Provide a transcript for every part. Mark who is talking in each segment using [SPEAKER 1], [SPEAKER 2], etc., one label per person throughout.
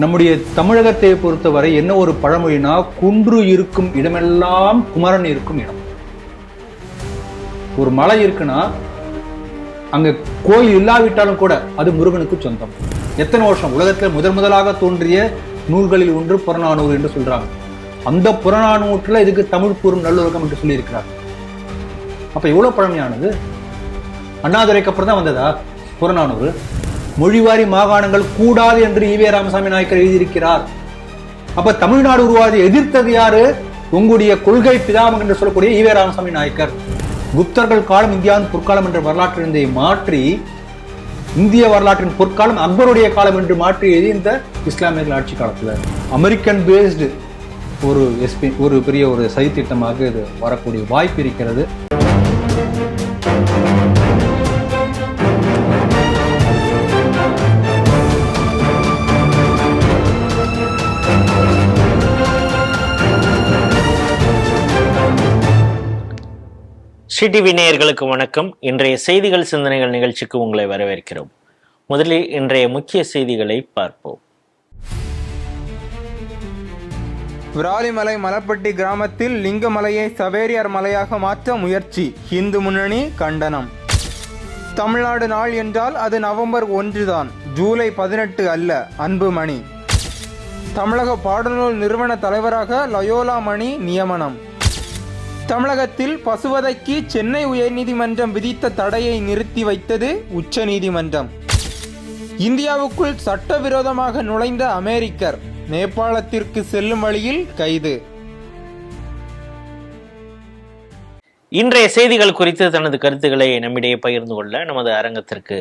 [SPEAKER 1] நம்முடைய தமிழகத்தை பொறுத்தவரை என்ன ஒரு பழமொழினா, குன்று இருக்கும் இடமெல்லாம் குமரன் இருக்கும் இடம். ஒரு மலை இருக்குன்னா அங்க கோயில் இல்லாவிட்டாலும் கூட அது முருகனுக்கு சொந்தம். எத்தனை வருஷம் உலகத்துல முதலாக தோன்றிய நூல்களில் ஒன்று புறநானூறு என்று சொல்றாங்க. அந்த புறநானூற்றுல இதுக்கு தமிழ் கூறும் நல்லுலகம் என்று சொல்லி இருக்கிறார். அப்ப எவ்வளவு பழமையானது. அண்ணாதுரைக்கு அப்புறம் தான் வந்ததா புறநானூறு? மொழிவாரி மாகாணங்கள் கூடாது என்று ஈவே ராமசாமி நாயக்கர் எழுதியிருக்கிறார். அப்ப தமிழ்நாடு உருவாதி எதிர்த்தது யாரு? உங்களுடைய கொள்கை பிதாமகன் என்று சொல்லக்கூடிய ஈவே ராமசாமி நாயக்கர். குப்தர்கள் காலம் இந்தியாவின் பொற்காலம் என்ற வரலாற்று மாற்றி இந்திய வரலாற்றின் பொற்காலம் அக்பருடைய காலம் என்று மாற்றி எழுதி இந்த இஸ்லாமியர்கள் ஆட்சி காலத்துல அமெரிக்கன் பேஸ்டு ஒரு பெரிய ஒரு சதித்திட்டமாக இது வரக்கூடிய வாய்ப்பு இருக்கிறது.
[SPEAKER 2] ஸ்ரீ டிவி நேயர்களுக்கு வணக்கம். இன்றைய செய்திகள் சிந்தனைகள் நிகழ்ச்சிக்கு உங்களை வரவேற்கிறோம். முதலில் இன்றைய முக்கிய செய்திகளை பார்ப்போம்.
[SPEAKER 3] விராலிமலை மலப்பட்டி கிராமத்தில் லிங்கமலையை சவேரியார் மலையாக மாற்ற முயற்சி, இந்து முன்னணி கண்டனம். தமிழ்நாடு நாள் என்றால் அது நவம்பர் 1 தான், ஜூலை 18 அல்ல. அன்புமணி. தமிழக பாடநூல் நிறுவன தலைவராக லயோலா மணி நியமனம். தமிழகத்தில் பசுவதைக்கு சென்னை உயர்நீதிமன்றம் விதித்த தடையை நிறுத்தி வைத்தது உச்ச நீதிமன்றம். இந்தியாவுக்குள் சட்டவிரோதமாக நுழைந்த அமெரிக்கர் நேபாளத்திற்கு செல்லும் வழியில் கைது.
[SPEAKER 2] இன்றைய செய்திகள் குறித்து தனது கருத்துக்களை நம்மிடையே பகிர்ந்து கொள்ள நமது அரங்கத்திற்கு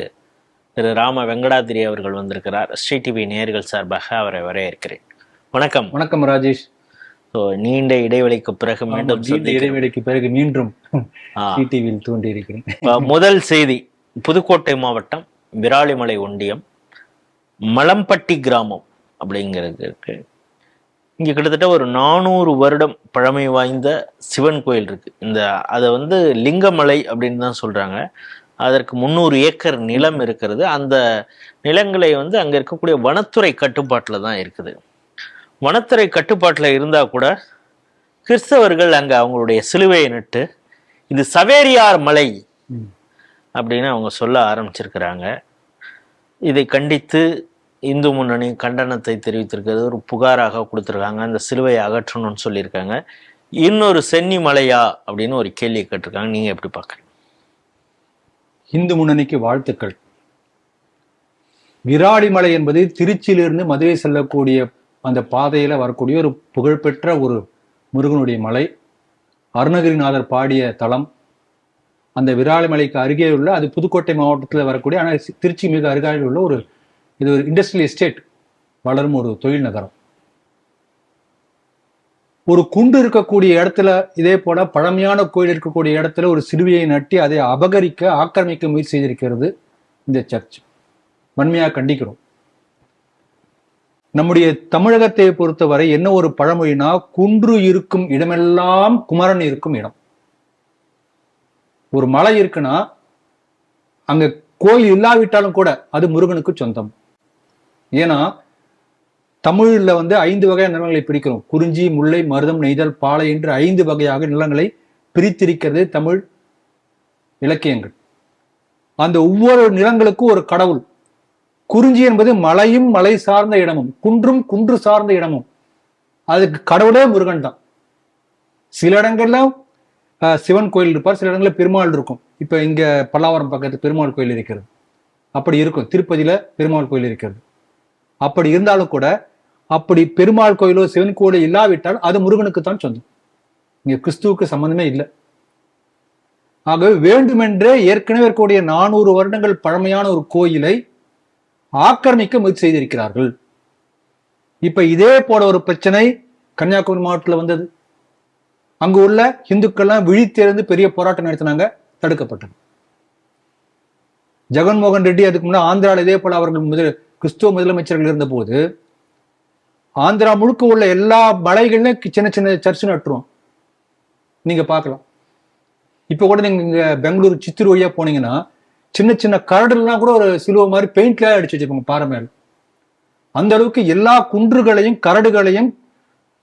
[SPEAKER 2] திரு ராம வெங்கடாதிரி அவர்கள் வந்திருக்கிறார். ஸ்ரீ டிவி நேயர்கள் சார்பாக அவரை வரவேற்கிறேன். வணக்கம்.
[SPEAKER 1] வணக்கம் ராஜேஷ்.
[SPEAKER 2] நீண்ட இடைவெளிக்கு பிறகு
[SPEAKER 1] மீண்டும் தோன்றி இருக்கிறேன்.
[SPEAKER 2] முதல் செய்தி, புதுக்கோட்டை மாவட்டம் விராலிமலை ஒன்றியம் மலம்பட்டி கிராமம் அப்படிங்கிறது இருக்கு. இங்க கிட்டத்தட்ட ஒரு 400 வருடம் பழமை வாய்ந்த சிவன் கோயில் இருக்கு. அதை லிங்கமலை அப்படின்னு தான் சொல்றாங்க. அதற்கு 300 ஏக்கர் நிலம் இருக்கிறது. அந்த நிலங்களை அங்க இருக்கக்கூடிய வனத்துறை கட்டுப்பாட்டுல தான் இருக்குது. வனத்துறை கட்டுப்பாட்டில் இருந்தால் கூட கிறிஸ்தவர்கள் அங்கே அவங்களுடைய சிலுவையை நட்டு இது சவேரியார் மலை அப்படின்னு அவங்க சொல்ல ஆரம்பிச்சிருக்கிறாங்க. இதை கண்டித்து இந்து முன்னணி கண்டனத்தை தெரிவித்திருக்கிறது, ஒரு புகாராக கொடுத்துருக்காங்க. அந்த சிலுவையை அகற்றணும்னு சொல்லியிருக்காங்க. இன்னொரு சென்னி மலையா அப்படின்னு ஒரு கேள்வி கேட்டிருக்காங்க. நீங்க எப்படி பார்க்குறீங்க?
[SPEAKER 1] இந்து முன்னணிக்கு வாழ்த்துக்கள். விராலிமலை என்பது திருச்சியிலிருந்து மதுரை செல்லக்கூடிய அந்த பாதையில வரக்கூடிய ஒரு புகழ்பெற்ற ஒரு முருகனுடைய மலை. அருணகிரிநாதர் பாடிய தலம். அந்த விராலிமலைக்கு அருகே உள்ள, அது புதுக்கோட்டை மாவட்டத்தில் வரக்கூடிய, ஆனால் திருச்சி மிக அருகாயில் உள்ள இது ஒரு இண்டஸ்ட்ரியல் எஸ்டேட், வளரும் ஒரு தொழில் நகரம். ஒரு குண்டு இருக்கக்கூடிய இடத்துல, இதே போல பழமையான கோயில் இருக்கக்கூடிய இடத்துல ஒரு சிலுவையை நட்டி அதை ஆக்கிரமிக்க முயற்சி செய்திருக்கிறது இந்த சர்ச். வன்மையாக கண்டிக்கிறோம். நம்முடைய தமிழகத்தை பொறுத்தவரை என்ன ஒரு பழமொழினா, குன்று இருக்கும் இடமெல்லாம் குமரன் இருக்கும் இடம். ஒரு மலை இருக்குன்னா அங்க கோயில் இல்லாவிட்டாலும் கூட அது முருகனுக்கு சொந்தம். ஏன்னா தமிழ்ல 5 வகையான நிலங்களை பிரிக்கிறோம். குறிஞ்சி, முல்லை, மருதம், நெய்தல், பாலை என்று 5 வகையாக நிலங்களை பிரித்திருக்கிறது தமிழ் இலக்கியங்கள். அந்த ஒவ்வொரு நிலங்களுக்கும் ஒரு கடவுள். குறிஞ்சி என்பது மலையும் மலை சார்ந்த இடமும், குன்றும் குன்று சார்ந்த இடமும். அதுக்கு கடவுளே முருகன் தான். சில இடங்கள்ல சிவன் கோயில் இருப்பார், சில இடங்கள்ல பெருமாள் இருக்கும். இப்ப இங்க பல்லாவரம் பக்கத்து பெருமாள் கோயில் இருக்கிறது, அப்படி இருக்கும். திருப்பதியில பெருமாள் கோயில் இருக்கிறது. அப்படி இருந்தாலும் கூட, அப்படி பெருமாள் கோயிலோ சிவன் கோயிலோ இல்லாவிட்டால் அது முருகனுக்கு தான் சொந்தம். இங்க கிறிஸ்துவுக்கு சம்பந்தமே இல்லை. ஆகவே வேண்டுமென்றே ஏற்கனவே இருக்கக்கூடிய 400 வருடங்கள் பழமையான ஒரு கோயிலை ஆக்கிரமிக்க முயற்சி செய்திருக்கிறார்கள். இப்ப இதே போல ஒரு பிரச்சனை கன்னியாகுமரி மாவட்டத்தில் வந்தது. அங்கு உள்ள இந்துக்கள்லாம் விழித்தெழுந்து பெரிய போராட்டம் நடத்தினாங்க, தடுக்கப்பட்டது. ஜெகன்மோகன் ரெட்டி அதுக்கு முன்னாடி ஆந்திராவில் இதே போல அவர்கள் கிறிஸ்துவ முதலமைச்சர்கள் இருந்த போது ஆந்திரா முழுக்க உள்ள எல்லா மலைகளிலும் சின்ன சின்ன சர்ச்சு நட்டுருவோம். நீங்க பார்க்கலாம். இப்ப கூட நீங்க இங்க பெங்களூர் சித்தூர் வழியா போனீங்கன்னா சின்ன சின்ன கரடுலாம் கூட ஒரு சிலுவை மாதிரி பெயிண்ட்ல அடிச்சு வச்சிருப்பாங்க பாறை மேல. அந்த அளவுக்கு எல்லா குன்றுகளையும் கரடுகளையும்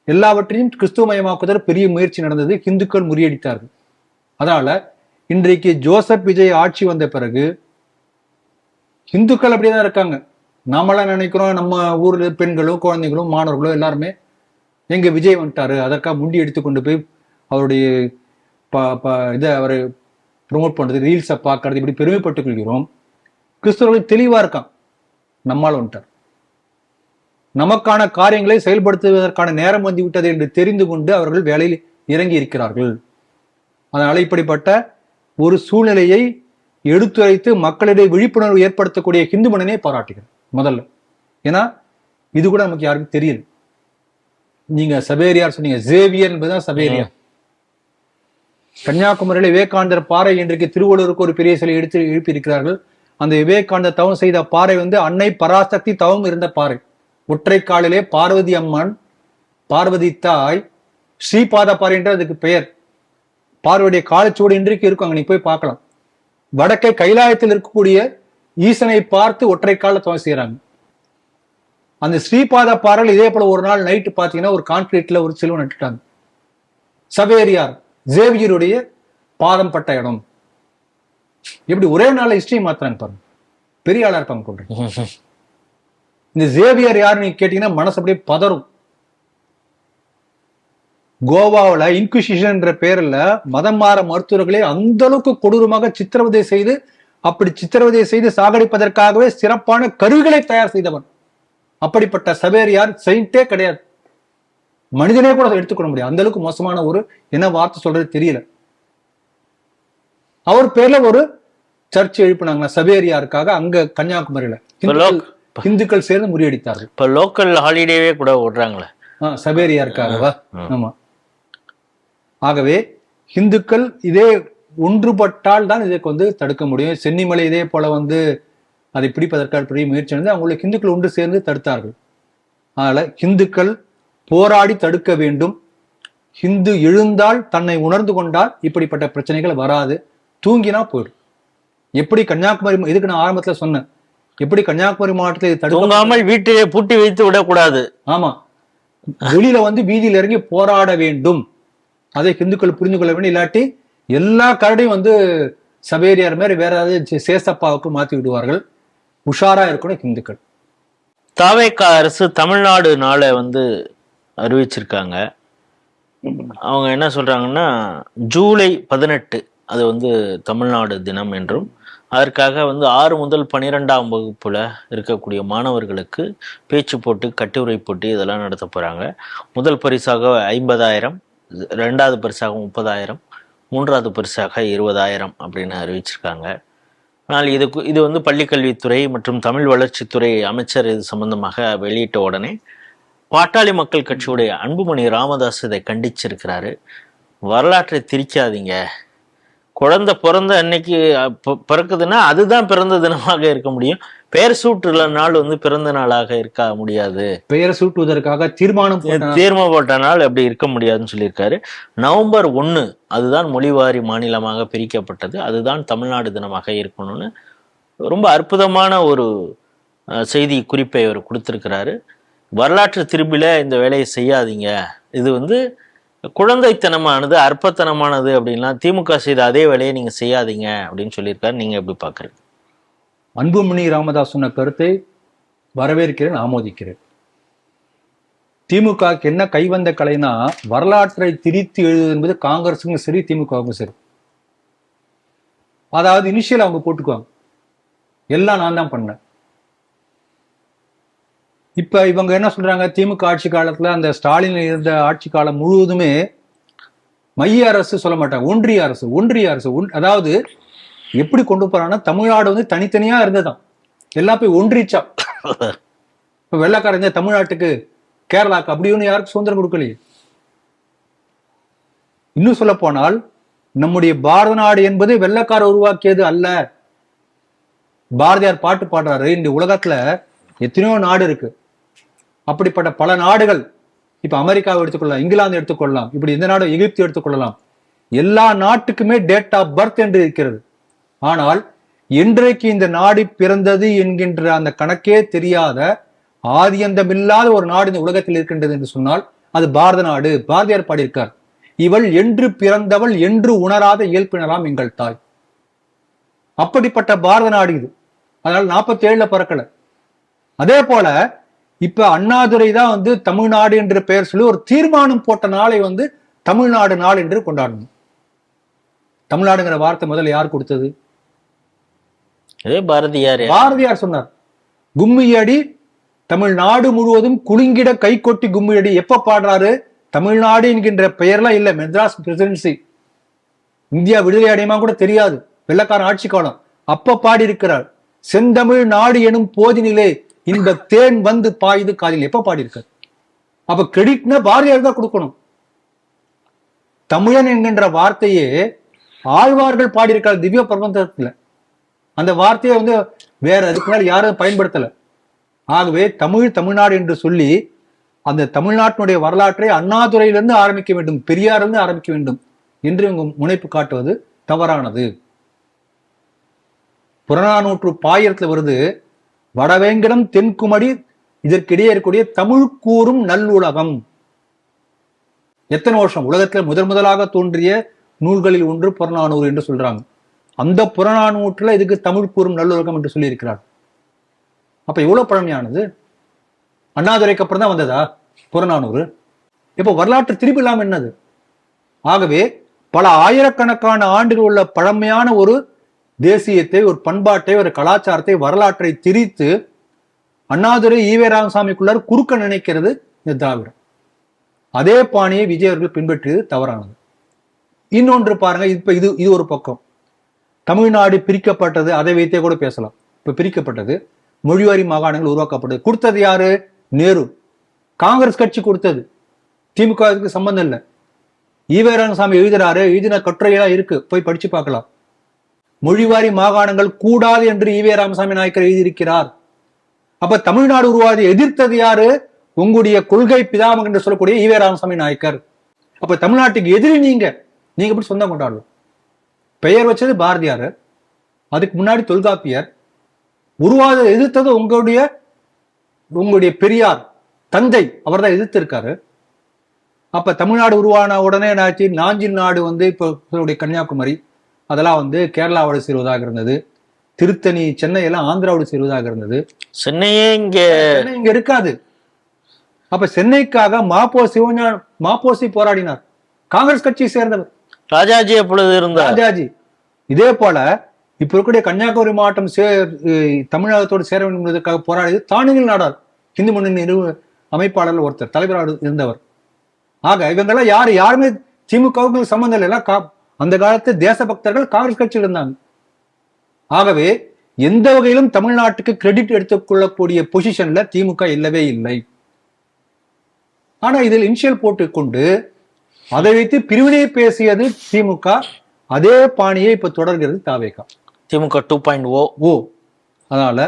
[SPEAKER 1] எல்லாவற்றையும் கிறிஸ்துவமயமாக்குவதற்கு பெரிய முயற்சி நடந்தது. இந்துக்கள் முறியடித்தார்கள். அதனால இன்றைக்கு ஜோசப் விஜய் ஆட்சி வந்த பிறகு இந்துக்கள் அப்படியேதான் இருக்காங்க. நாமெல்லாம் நினைக்கிறோம் நம்ம ஊர்ல பெண்களும் குழந்தைகளும் மாணவர்களும் எல்லாருமே எங்க விஜய் வந்துட்டாரு, அதற்காக முண்டி எடுத்துக்கொண்டு போய் அவருடைய இதை அவரை ப்ரொமோட் பண்றது, ரீல்ஸை பார்க்கறது, இப்படி பெருமைப்பட்டுக் கொள்கிறோம். கிறிஸ்தவர்கள் தெளிவா இருக்கான், நம்மால் வந்துட்டார். நமக்கான காரியங்களை செயல்படுத்துவதற்கான நேரம் வந்து விட்டது என்று தெரிந்து கொண்டு அவர்கள் வேலையில் இறங்கி இருக்கிறார்கள். அதனால இப்படிப்பட்ட ஒரு சூழ்நிலையை எடுத்துரைத்து மக்களிடையே விழிப்புணர்வு ஏற்படுத்தக்கூடிய இந்து மன்னனை பாராட்டுகிறேன் முதல்ல. ஏன்னா இது கூட நமக்கு யாருக்கும் தெரியல. நீங்க சபேரியார் சொன்னீங்க, ஜேவியர் என்பதுதான் சபேரியார். கன்னியாகுமரியில விவேகானந்தர் பாறை இன்றைக்கு திருவள்ளூருக்கு ஒரு பெரிய சிலை எடுத்து எழுப்பி இருக்கிறார்கள். அந்த விவேகானந்தர் தவம் செய்த பாறை வந்து அன்னை பராசக்தி தவம் இருந்த பாறை. ஒற்றை காலிலே பார்வதி அம்மன், பார்வதி தாய், ஸ்ரீபாத பாறை என்று அதுக்கு பெயர். பார்வதிய காலச்சுவடு இன்றைக்கு இருக்கும், அங்க நீ போய் பார்க்கலாம். வடக்கே கைலாயத்தில் இருக்கக்கூடிய ஈசனை பார்த்து ஒற்றை கால தவம் செய்யறாங்க. அந்த ஸ்ரீபாத பாறையில் இதே போல ஒரு நாள் நைட்டு பாத்தீங்கன்னா ஒரு கான்கிரீட்ல ஒரு சிலுவை நட்டுட்டாங்க. சவேரியார் ஜேவியருடைய பாதம் பட்ட இடம். எப்படி ஒரே நாள்ல ஹிஸ்டரி மாத்துறாங்க பாருங்க, பெரிய ஆளா இருப்பாங்க போட்டு. இந்த ஜேவியர் யாருன்னு கேட்டீங்கன்னா மனசு அப்படியே பதறும். கோவாவில் இன்குசிஷன் என்ற பேர்ல மதம் மாற மருத்துவர்களே அந்த அளவுக்கு கொடூரமாக சித்திரவதை செய்து, அப்படி சித்திரவதை செய்து சாகடிப்பதற்காகவே சிறப்பான கருவிகளை தயார் செய்தவன். அப்படிப்பட்ட சவேரியார் செயின்டே கிடையாது, மனிதனே கூட எடுத்துக்கொள்ள முடியாது. அந்த அளவுக்கு மோசமான ஒரு என்ன வார்த்தை சொல்றது தெரியல. அவர் பேர்ல ஒரு சர்ச் எழுப்பினாங்க சவேரியாருக்காக அங்க கன்னியாகுமரியில. இந்துக்கள் சேர்ந்து முறியடித்தார்கள்.
[SPEAKER 2] இப்ப லோக்கல் ஹாலிடேவே கூட ஓடுறாங்களே
[SPEAKER 1] சவேரியாருக்காகவா? ஆமா. ஆகவே இந்துக்கள் இதே ஒன்றுபட்டால் தான் இதுக்கு வந்து தடுக்க முடியும். சென்னிமலை இதே போல வந்து அதை பிடிப்பதற்காக பெரிய முயற்சி நடந்து அவங்களுக்கு இந்துக்கள் ஒன்று சேர்ந்து தடுத்தார்கள். அதனால இந்துக்கள் போராடி தடுக்க வேண்டும். ஹிந்து எழுந்தால், தன்னை உணர்ந்து கொண்டால் இப்படிப்பட்ட பிரச்சனைகள் வராது. தூங்கினா போயிடும். எப்படி கன்னியாகுமரி, இதுக்கு நான் ஆரம்பத்துல சொன்னேன், எப்படி கன்னியாகுமரி மாவட்டத்தில்
[SPEAKER 2] தடுக்காமல் வீட்டிலே பூட்டி வைத்து விடக்கூடாது.
[SPEAKER 1] ஆமா, வெளியில வந்து வீதியில இறங்கி போராட வேண்டும். அதை இந்துக்கள் புரிந்து கொள்ள வேண்டும். இல்லாட்டி எல்லா கரடையும் வந்து சபேரியார் மாதிரி வேற ஏதாவது சேசப்பாவுக்கு மாத்தி விடுவார்கள். உஷாரா இருக்கணும் இந்துக்கள்.
[SPEAKER 2] தாவேகா அரசு தமிழ்நாடு நாளை வந்து அறிவிச்சிருக்காங்க. அவங்க என்ன சொல்றாங்கன்னா, ஜூலை 18 அது வந்து தமிழ்நாடு தினம் என்றும், அதற்காக வந்து 6 முதல் 12ஆம் வகுப்புல இருக்கக்கூடிய மாணவர்களுக்கு பேச்சு போட்டு, கட்டுரை போட்டி இதெல்லாம் நடத்த போறாங்க. முதல் பரிசாக 50,000, 2வது பரிசாக 30,000, 3வது பரிசாக 20,000 அப்படின்னு அறிவிச்சிருக்காங்க. ஆனால் இது வந்து பள்ளிக்கல்வித்துறை மற்றும் தமிழ் வளர்ச்சித்துறை அமைச்சர் இது சம்பந்தமாக வெளியிட்ட உடனே பாட்டாளி மக்கள் கட்சியுடைய அன்புமணி ராமதாஸ் இதை கண்டிச்சிருக்கிறாரு. வரலாற்றை திரிக்காதீங்க, குழந்தை பிறந்த அன்னைக்கு பிறக்குதுன்னா அதுதான் பிறந்த தினமாக இருக்க முடியும். பெயர் சூட்டுல நாள் வந்து பிறந்த நாளாக இருக்க முடியாது.
[SPEAKER 1] பெயர் சூட்டுவதற்காக தீர்மானம்
[SPEAKER 2] போட்ட நாள் அப்படி இருக்க முடியாதுன்னு சொல்லியிருக்காரு. நவம்பர் 1 அதுதான் மொழிவாரி மாநிலமாக பிரிக்கப்பட்டது, அதுதான் தமிழ்நாடு தினமாக இருக்கணும்னு ரொம்ப அற்புதமான ஒரு செய்தி குறிப்பை அவர் கொடுத்திருக்கிறாரு. வரலாற்று திரும்பில இந்த வேலையை செய்யாதீங்க, இது வந்து குழந்தைத்தனமானது, அற்பத்தனமானது அப்படின்லாம் திமுக செய்த அதே வேலையை நீங்க செய்யாதீங்க அப்படின்னு சொல்லியிருக்காரு. நீங்க எப்படி பாக்குறீங்க?
[SPEAKER 1] அன்புமணி ராமதாஸ் சொன்ன கருத்தை வரவேற்கிறேன், ஆமோதிக்கிறேன். திமுக என்ன கைவந்த கலைனா வரலாற்றை திரித்து எழுதுவது என்பது காங்கிரஸுக்கும் சரி திமுகவுக்கும் சரி. அதாவது இனிஷியல் அவங்க போட்டுக்குவாங்க, எல்லாம் நான் தான் பண்ணேன். இப்ப இவங்க என்ன சொல்றாங்க, திமுக ஆட்சி காலத்துல அந்த ஸ்டாலின் இருந்த ஆட்சி காலம் முழுவதுமே மைய அரசு சொல்ல மாட்டாங்க, ஒன்றிய அரசு. அதாவது எப்படி கொண்டு போறாங்கன்னா, தமிழ்நாடு வந்து தனித்தனியா இருந்ததுதான், எல்லாம் போய் ஒன்றிச்சா. இப்ப வெள்ளக்காரங்க தமிழ்நாட்டுக்கு கேரளாக்கு அப்படி ஒண்ணு யாருக்கும் சுதந்திரம் கொடுக்கலையே. இன்னும் சொல்ல போனால் நம்முடைய பாரத நாடு என்பது வெள்ளக்கார உருவாக்கியது அல்ல. பாரதியார் பாட்டு பாடுறாரு, இந்த உலகத்துல எத்தனையோ நாடு இருக்கு, அப்படிப்பட்ட பல நாடுகள், இப்ப அமெரிக்காவை எடுத்துக்கொள்ளலாம், இங்கிலாந்து எடுத்துக்கொள்ளலாம், இப்படி எந்த நாடு, எகிப்து எடுத்துக்கொள்ளலாம், எல்லா நாட்டுக்குமே டேட் ஆஃப் பர்த் என்று இருக்கிறது. ஆனால் என்றைக்கு இந்த நாடு பிறந்தது என்கின்ற அந்த கணக்கே தெரியாத ஆதியந்தமில்லாத ஒரு நாடு இந்த உலகத்தில் இருக்கின்றது என்று சொன்னால் அது பாரத நாடு. பாரதியார் பாடியிருக்கார், இவள் என்று பிறந்தவள் என்று உணராத இயல்பினராம் எங்கள் தாய். அப்படிப்பட்ட பாரத நாடு இது. அதனால 47ல பிறக்கல. அதே போல இப்ப அண்ணாதுரை தான் வந்து தமிழ்நாடு என்ற பெயர் சொல்லி ஒரு தீர்மானம் போட்ட நாளை வந்து தமிழ்நாடு நாள் என்று கொண்டாடணும். தமிழ்நாடுங்கிற வார்த்தை முதல்ல யார் கொடுத்தது? பாரதியார் சொன்னார். கும்மியடி தமிழ்நாடு முழுவதும் குலுங்கிட கை கொட்டி கும்மியடி. எப்ப பாடுறாரு? தமிழ்நாடு என்கின்ற பெயர்லாம் இல்ல, மெட்ராஸ் பிரசிடென்சி, இந்தியா விடுதலை அடையுமா கூட தெரியாது, வெள்ளக்காரன் ஆட்சி காலம். அப்ப பாடி இருக்கிறார், செந்தமிழ் நாடு எனும் போதினிலே இந்த தேன் வந்து பாயுது காதில். எப்ப பாடி இருக்கார்? அப்ப கிரெடிட்னா பாரதியார் தான் கொடுக்கணும். தமிழன் என்கின்ற வார்த்தையே ஆழ்வார்கள் பாடியிருக்கார் திவ்ய பிரபந்தத்துல. அந்த வார்த்தையை வந்து வேற அதுக்கு மேல யாரும் பயன்படுத்தல. ஆகவே தமிழ்நாடு என்று சொல்லி அந்த தமிழ்நாட்டினுடைய வரலாற்றை அண்ணாதுரையிலிருந்து ஆரம்பிக்க வேண்டும், பெரியாரிலிருந்து ஆரம்பிக்க வேண்டும் என்று இவங்க முனைப்பு காட்டுவது தவறானது. புறநானூற்று பாயிரத்துல வருது, வடவேங்கடம் தென்குமடி இதற்கிடையே இருக்கக்கூடிய தமிழ் கூறும் நல்லுலகம். எத்தனை வருஷம்? உலகத்துல முதலாக தோன்றிய நூல்களில் ஒன்று புறநானூறு என்று சொல்றாங்க. அந்த புறநானூற்றுல இதுக்கு தமிழ் கூறும் நல்லுலகம் என்று சொல்லி இருக்கிறார். அப்ப எவ்வளவு பழமையானது? அண்ணாதுரைக்கு அப்புறம் தான் வந்ததா புறநானூறு? இப்ப வரலாற்று திருப்பி இல்லாம என்னது? ஆகவே பல ஆயிரக்கணக்கான ஆண்டுகள் உள்ள பழமையான ஒரு தேசியத்தை, ஒரு பண்பாட்டை, ஒரு கலாச்சாரத்தை, வரலாற்றை திரித்து அண்ணாதுரை ஈவே ராமசாமிக்குள்ளார் குறுக்க நினைக்கிறது இந்த திராவிடம். அதே பாணியை விஜய் அவர்கள் பின்பற்றியது தவறானது. இன்னொன்று பாருங்க, இப்ப இது ஒரு பக்கம். தமிழ்நாடு பிரிக்கப்பட்டது, அதை வைத்தே கூட பேசலாம். இப்ப பிரிக்கப்பட்டது, மொழிவாரி மாகாணங்கள் உருவாக்கப்பட்டது. கொடுத்தது யாரு? நேரு. காங்கிரஸ் கட்சி கொடுத்தது, திமுக சம்பந்தம் இல்லை. ஈவே ராமசாமி எழுதுறாரு, எழுதின கட்டுரையெல்லாம் இருக்கு, போய் படிச்சு பார்க்கலாம். மொழிவாரி மாகாணங்கள் கூடாது என்று ஈவே ராமசாமி நாயக்கர் எழுதியிருக்கிறார். அப்ப தமிழ்நாடு உருவாதி எதிர்த்தது யாரு? உங்களுடைய கொள்கை பிதாமகன் என்று சொல்லக்கூடிய ஈவே ராமசாமி நாயக்கர். அப்ப தமிழ்நாட்டுக்கு எதிரி நீங்க எப்படி சொந்தம் கொண்டாடலாம்? பெயர் வச்சது பாரதியார், அதுக்கு முன்னாடி தொல்காப்பியர். உருவாத எதிர்த்தது உங்களுடைய பெரியார் தந்தை, அவர் தான் எதிர்த்து இருக்காரு. அப்ப தமிழ்நாடு உருவான உடனே என்னாச்சு? நாஞ்சில் நாடு வந்து இப்போ கன்னியாகுமரி அதெல்லாம் வந்து கேரளாவோட சேருவதாக இருந்தது. திருத்தணி, சென்னை எல்லாம் ஆந்திராவோடு சேருவதாக இருந்தது.
[SPEAKER 2] சென்னையே இங்க
[SPEAKER 1] இருக்காது. அப்ப சென்னைக்காக மாப்போசி போராடினார், காங்கிரஸ் கட்சியை சேர்ந்தவர்.
[SPEAKER 2] ராஜாஜி அப்பொழுது இருந்தார்.
[SPEAKER 1] ராஜாஜி. இதே போல இப்ப இருக்கக்கூடிய கன்னியாகுமரி மாவட்டம் தமிழகத்தோடு சேர வேண்டும் என்பதற்காக போராடியது தானியல் நாடார், இந்து முன்னணி அமைப்பாளர்கள் ஒருத்தர், தலைவராக இருந்தவர். ஆக இவங்கெல்லாம் யாருமே திமுகவுக்கு சம்பந்தம் இல்லை. அந்த காலத்து தேசபக்தர்கள் காங்கிரஸ் கட்சியில் இருந்தாங்க. ஆகவே எந்த வகையிலும் தமிழ்நாட்டுக்கு கிரெடிட் எடுத்துக்கொள்ளக்கூடிய பொசிஷன்ல திமுக இல்லவே இல்லை. ஆனா இதில் இனிஷியல் போட்டுக்கொண்டு அதை வைத்து பிரிவினை பேசியது திமுக. அதே பாணியை இப்ப தொடர்கிறது தாவேகா,
[SPEAKER 2] திமுக 2.0.
[SPEAKER 1] அதனால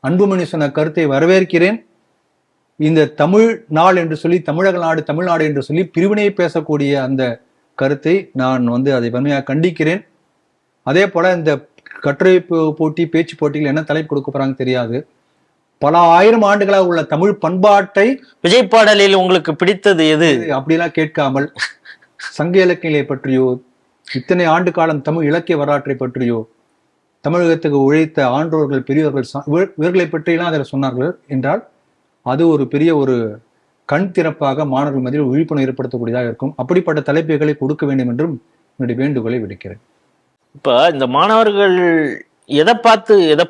[SPEAKER 1] அன்புமணி சொன்ன கருத்தை வரவேற்கிறேன். இந்த தமிழ் நாள் என்று சொல்லி, தமிழக நாடு, தமிழ்நாடு என்று சொல்லி பிரிவினையை பேசக்கூடிய அந்த கருத்தை நான் வந்து அதை வன்மையாக கண்டிக்கிறேன். அதே போல இந்த கட்டுரை போட்டி, பேச்சு போட்டிகள் என்ன தலைப்பு கொடுக்க போறாங்க தெரியாது. பல ஆயிரம் ஆண்டுகளாக உள்ள தமிழ் பண்பாட்டை,
[SPEAKER 2] விஜய் பாடலில் உங்களுக்கு பிடித்தது எது
[SPEAKER 1] அப்படிலாம் கேட்காமல் சங்க இலக்கியங்களை பற்றியோ, இத்தனை ஆண்டு காலம் தமிழ் இலக்கிய வரலாற்றை பற்றியோ, தமிழகத்துக்கு உழைத்த ஆன்றோர்கள், பெரியவர்கள், இவர்களை பற்றியெல்லாம் அதில் சொன்னார்கள் என்றால் அது ஒரு பெரிய ஒரு கண் திறப்பாக மாணவர்கள் மத்தியில் விழிப்புணர்வு ஏற்படுத்தக்கூடியதாக இருக்கும். அப்படிப்பட்ட தலைப்புகளை கொடுக்க வேண்டும் என்றும் என்னுடைய வேண்டுகோளை விடுக்கிறேன்.
[SPEAKER 2] இப்ப இந்த மாணவர்கள் எதை